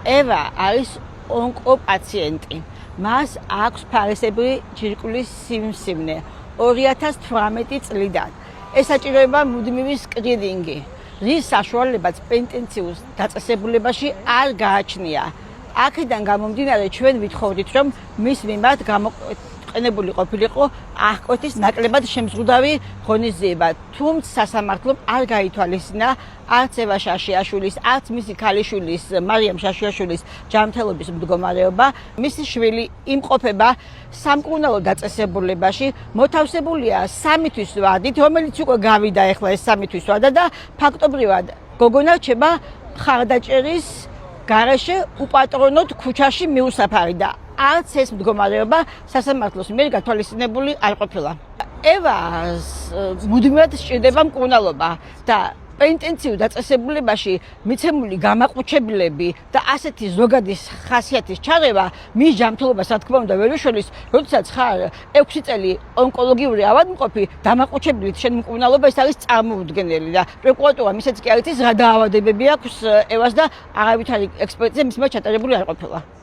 ევა არის ონკოპაციენტი. მას აქვს ფარისებრი ჯირკვლის სიმსივნე 2018 წლიდან. ეს საჭიროება მუდმივი სკრინინგი, რის საშუალებაც პენტენციურ დაწესებულებაში არ გააჩნია. აქედან გამომდინარე ჩვენ ვითხოვდით, რომ მის მიმართ გამოყენებული ყოფილიყო აღკვეთის ნაკლებად შემზღუდავი ღონისძიება, თუმცა სასამართლომ არ გაითვალისწინა არც ევა შაშიაშვილის, არც მისი ქალიშვილის მარიამ შაშიაშვილის ჯანმრთელობის მდგომარეობა. მისი შვილი იმყოფება სამკურნალო დაწესებულებაში, მოთავსებულია 3 თვის ვადით, რომელიც უკვე გავიდა ახლა ეს 3 თვის ვადა და ფაქტობრივად გოგონა რჩება მხარდაჭერის გარეშე უპატრონოდ ქუჩაში მიუსაფარი და არც ეს მდგომარეობა სასამართლოს მიერ გათვალისწინებული არ ყოფილა. ევას მუდმივად სჭირდება მკურნალობა და პენტენციურ დაწესებულებაში მიცემული გამაყუჩებლები და ასეთი ზოგადი ხასიათის ჩარევა მის ჯანმრთელობას რა თქმა უნდა ვერ უშველის, როდესაც ხარ 6 წელი ონკოლოგიური ავადმყოფი, დამაყუჩებლით შენ მკურნალობა ეს არის წარმოუდგენელი და პროკურატურა მისაც კი არ იცის რა დაავადებები აქვს ევას და არავითარი ექსპერტიზა მის მიმართ ჩატარებული არ ყოფილა.